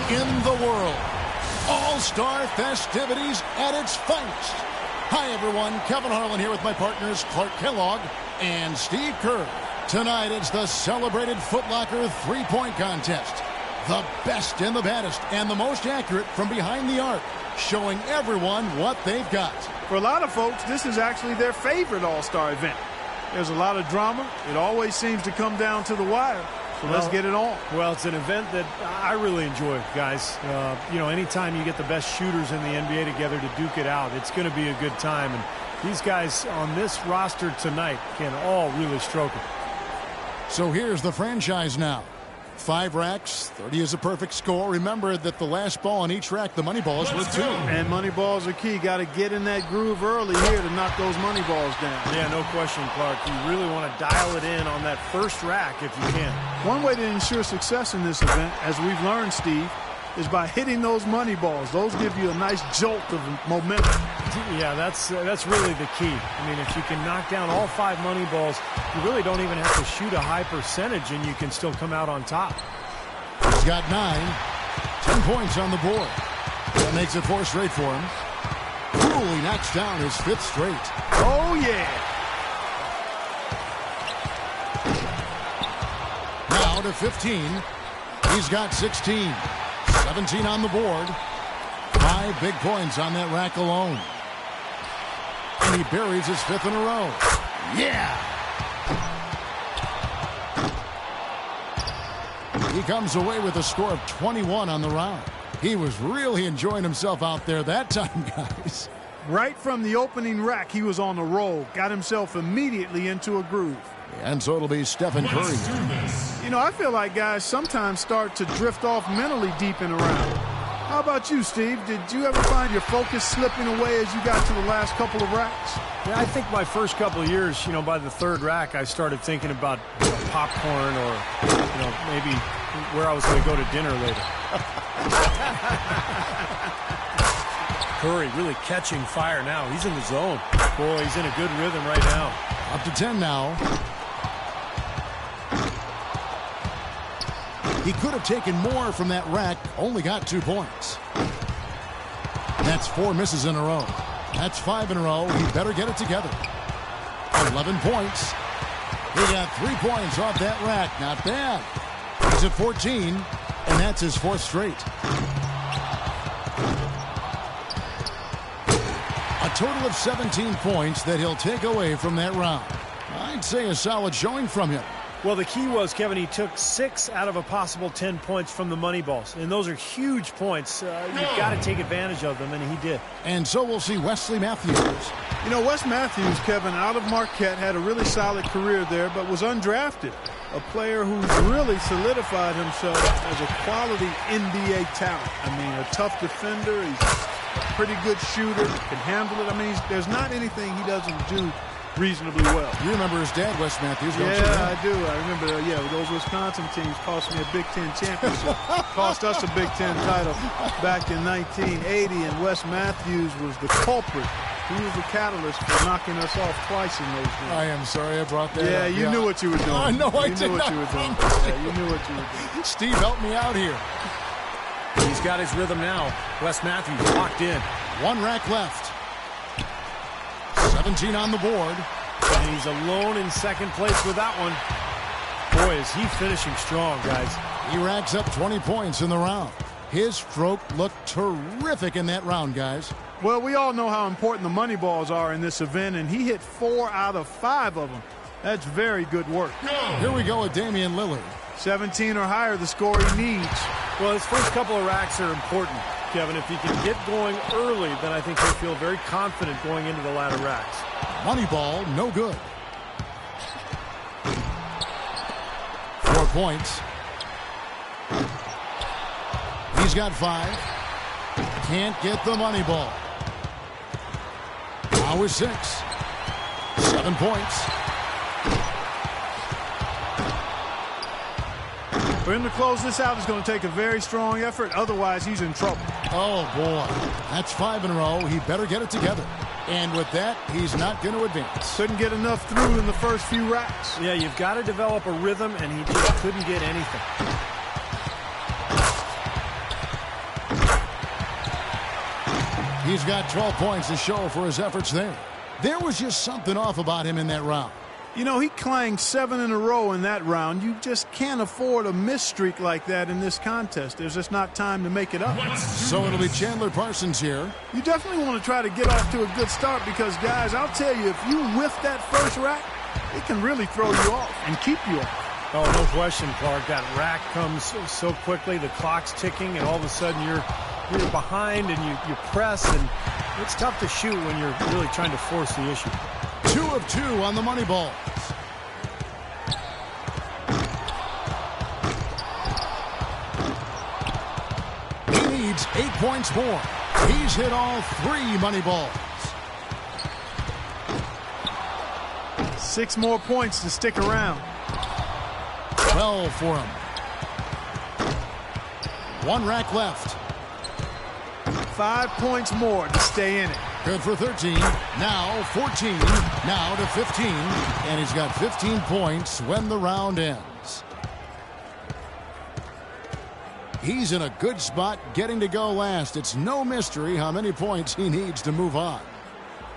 in the world. All-Star festivities at its finest. Hi, everyone. Kevin Harlan here with my partners Clark Kellogg and Steve Kerr. Tonight, it's the celebrated Foot Locker three-point contest. The best and the baddest and the most accurate from behind the arc, showing everyone what they've got. For a lot of folks, this is actually their favorite All-Star event. There's a lot of drama. It always seems to come down to the wire. So let's get it on. Well, it's an event that I really enjoy, guys. You know, anytime you get the best shooters in the NBA together to duke it out, it's going to be a good time. And these guys on this roster tonight can all really stroke it. So here's the franchise now. 5 racks, 30 is a perfect score. Remember that the last ball on each rack, the money ball is worth 2. And money balls are key. Got to get in that groove early here to knock those money balls down. Yeah, no question, Clark. You really want to dial it in on that first rack if you can. One way to ensure success in this event, as we've learned, Steve, is by hitting those money balls. Those give you a nice jolt of momentum. Yeah, that's really the key. I mean, if you can knock down all 5 money balls, you really don't even have to shoot a high percentage, and you can still come out on top. He's got 9. 10 points on the board. That makes it 4 straight for him. Cool, he knocks down his 5th straight. Oh, yeah. Now to 15. He's got 16. 17 on the board. 5 big points on that rack alone. And he buries his 5th in a row. Yeah! He comes away with a score of 21 on the round. He was really enjoying himself out there that time, guys. Right from the opening rack, he was on the roll. Got himself immediately into a groove. And so it'll be Stephen Curry. You know, I feel like guys sometimes start to drift off mentally deep in a round. How about you, Steve? Did you ever find your focus slipping away as you got to the last couple of racks? Yeah, I think my first couple of years, you know, by the 3rd rack, I started thinking about popcorn or, you know, maybe where I was going to go to dinner later. Curry really catching fire now. He's in the zone. Boy, he's in a good rhythm right now. Up to 10 now. He could have taken more from that rack, only got 2 points. That's 4 misses in a row. That's 5 in a row. He better get it together. 11 points. He got 3 points off that rack. Not bad. He's at 14, and that's his 4th straight. A total of 17 points that he'll take away from that round. I'd say a solid showing from him. Well, the key was, Kevin, he took 6 out of a possible 10 points from the money balls. And those are huge points. You've got to take advantage of them, and he did. And so we'll see Wesley Matthews. You know, Wes Matthews, Kevin, out of Marquette, had a really solid career there, but was undrafted. A player who's really solidified himself as a quality NBA talent. I mean, a tough defender. He's a pretty good shooter, can handle it. I mean, there's not anything he doesn't do reasonably well. You remember his dad, Wes Matthews, don't you? Yeah, I do. I remember, those Wisconsin teams cost me a Big Ten championship. Cost us a Big Ten title back in 1980, and Wes Matthews was the culprit. He was the catalyst for knocking us off twice in those games. I am sorry I brought that up. Yeah, you knew what you were doing. I know I did. You knew what you were doing. Yeah, you knew what you were doing. Steve, help me out here. He's got his rhythm now. Wes Matthews locked in. 1 rack left. 17 on the board. And he's alone in 2nd place with that one. Boy, is he finishing strong, guys. He racks up 20 points in the round. His stroke looked terrific in that round, guys. Well, we all know how important the money balls are in this event, and he hit 4 out of 5 of them. That's very good work. Here we go with Damian Lillard. 17 or higher, the score he needs. Well, his first couple of racks are important, Kevin. If he can get going early, then I think he'll feel very confident going into the latter racks. Money ball, no good. 4 points. He's got 5. Can't get the money ball. Now is 6. 7 points. For him to close this out is going to take a very strong effort. Otherwise, he's in trouble. Oh, boy. That's 5 in a row. He better get it together. And with that, he's not going to advance. Couldn't get enough through in the first few racks. Yeah, you've got to develop a rhythm, and he just couldn't get anything. He's got 12 points to show for his efforts there. There was just something off about him in that round. You know, he clanged 7 in a row in that round. You just can't afford a miss streak like that in this contest. There's just not time to make it up. So it'll be Chandler Parsons here. You definitely want to try to get off to a good start because, guys, I'll tell you, if you whiff that first rack, it can really throw you off and keep you off. Oh, no question, Clark. That rack comes so quickly. The clock's ticking, and all of a sudden you're behind and you press, and it's tough to shoot when you're really trying to force the issue. 2 of 2 on the money balls. He needs 8 points more. He's hit all 3 money balls. 6 more points to stick around. 12 for him. 1 rack left. 5 points more to stay in it. Good for 13. Now 14. Now to 15. And he's got 15 points when the round ends. He's in a good spot getting to go last. It's no mystery how many points he needs to move on.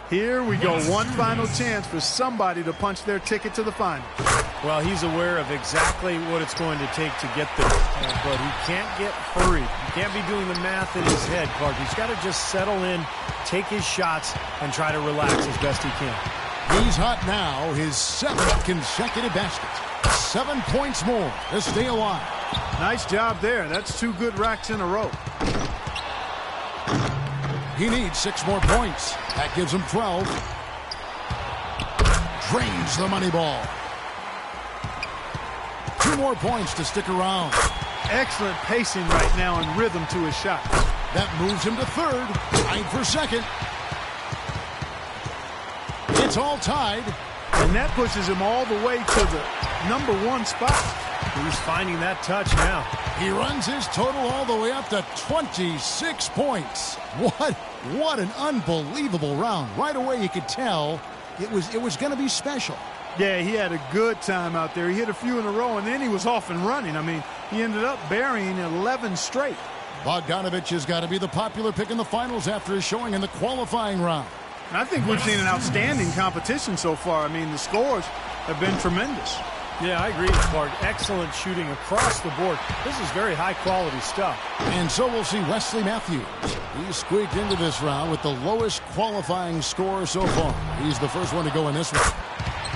Here we go. One final chance for somebody to punch their ticket to the final. Well, he's aware of exactly what it's going to take to get there, but he can't get hurried. He can't be doing the math in his head, Clark. He's got to just settle in, take his shots, and try to relax as best he can. He's hot now, his 7th consecutive basket. 7 points more to stay alive. Nice job there. That's 2 good racks in a row. He needs 6 more points. That gives him 12. Drains the money ball. 2 more points to stick around. Excellent pacing right now and rhythm to his shot. That moves him to 3rd. Tied for 2nd. It's all tied. And that pushes him all the way to the #1 spot. He's finding that touch now. He runs his total all the way up to 26 points. What an unbelievable round. Right away you could tell it was going to be special. Yeah, he had a good time out there. He hit a few in a row, and then he was off and running. I mean, he ended up burying 11 straight. Bogdanovich has got to be the popular pick in the finals after his showing in the qualifying round. And I think we've seen an outstanding competition so far. I mean, the scores have been tremendous. Yeah, I agree, Clark. Excellent shooting across the board. This is very high-quality stuff. And so we'll see Wesley Matthews. He squeaked into this round with the lowest qualifying score so far. He's the first one to go in this one.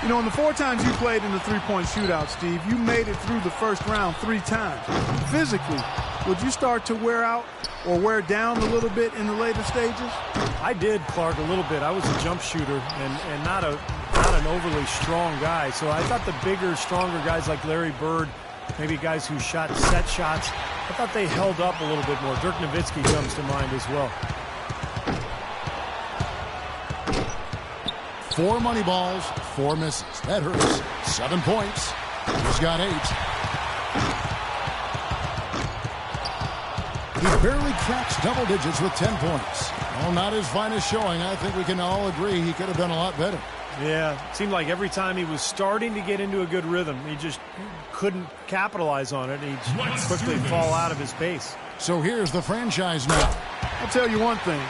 You know, in the 4 times you played in the three-point shootout, Steve, you made it through the first round 3 times. Physically, would you start to wear out or wear down a little bit in the later stages? I did, Clark, a little bit. I was a jump shooter and not an overly strong guy. So I thought the bigger, stronger guys like Larry Bird, maybe guys who shot set shots, I thought they held up a little bit more. Dirk Nowitzki comes to mind as well. 4 money balls, 4 misses. That hurts. 7 points. He's got 8. He barely cracks double digits with 10 points. Well, not his finest showing. I think we can all agree he could have done a lot better. Yeah, it seemed like every time he was starting to get into a good rhythm, he just couldn't capitalize on it. He'd quickly fall out of his pace. So here's the franchise now. I'll tell you one thing.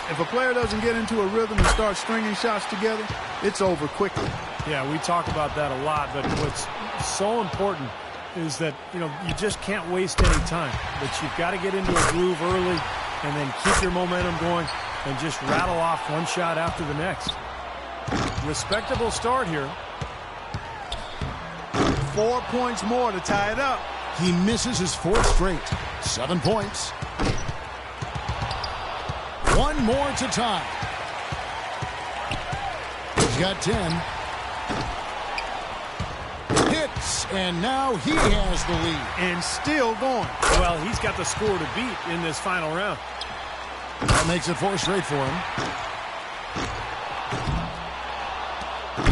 If a player doesn't get into a rhythm and start stringing shots together, it's over quickly. Yeah, we talk about that a lot, but what's so important is that, you know, you just can't waste any time. But you've got to get into a groove early and then keep your momentum going and just rattle off one shot after the next. Respectable start here. 4 points more to tie it up. He misses his 4th straight. 7 points. 1 more to tie. He's got 10. Hits, and now he has the lead. And still going. Well, he's got the score to beat in this final round. That makes it 4 straight for him.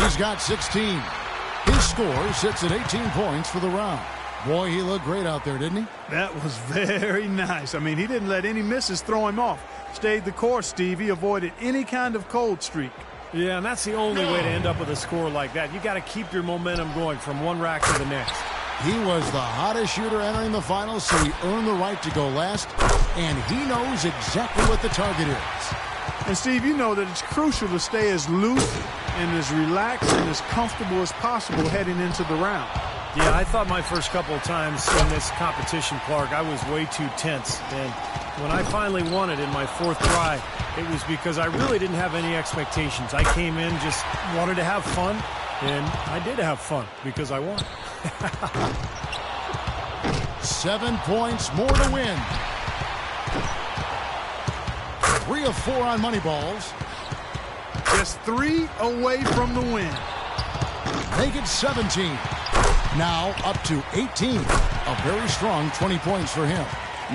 He's got 16. His score sits at 18 points for the round. Boy, he looked great out there, didn't he? That was very nice. I mean, he didn't let any misses throw him off. Stayed the course, Steve. He avoided any kind of cold streak. Yeah, and that's the only way to end up with a score like that. You got to keep your momentum going from one rack to the next. He was the hottest shooter entering the finals, so he earned the right to go last, and he knows exactly what the target is. And, Steve, you know that it's crucial to stay as loose and as relaxed and as comfortable as possible heading into the round. Yeah, I thought my first couple of times in this competition, Clark, I was way too tense. And when I finally won it in my fourth try, it was because I really didn't have any expectations. I came in, just wanted to have fun, and I did have fun because I won. 7 points more to win. 3 of 4 on money balls. Just 3 away from the win. Make it 17. Now up to 18. A very strong 20 points for him.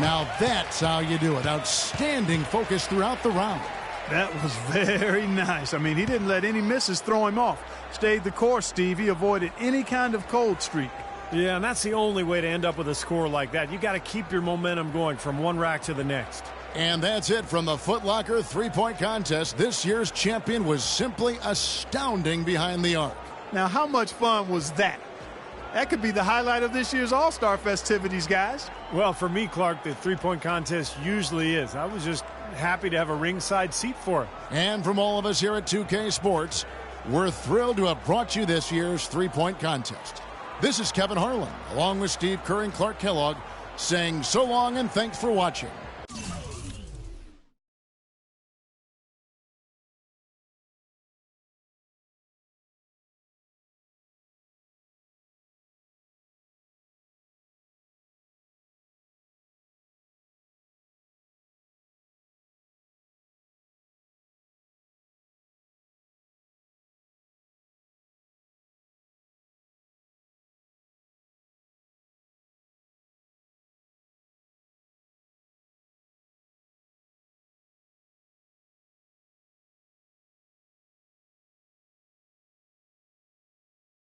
Now that's how you do it. Outstanding focus throughout the round. That was very nice. I mean, he didn't let any misses throw him off. Stayed the course, Steve. He avoided any kind of cold streak. Yeah, and that's the only way to end up with a score like that. You got to keep your momentum going from one rack to the next. And that's it from the Foot Locker three-point contest. This year's champion was simply astounding behind the arc. Now, how much fun was that? That could be the highlight of this year's All-Star festivities, guys. Well, for me, Clark, the three-point contest usually is. I was just happy to have a ringside seat for it. And from all of us here at 2K Sports, we're thrilled to have brought you this year's three-point contest. This is Kevin Harlan, along with Steve Kerr and Clark Kellogg, saying so long and thanks for watching.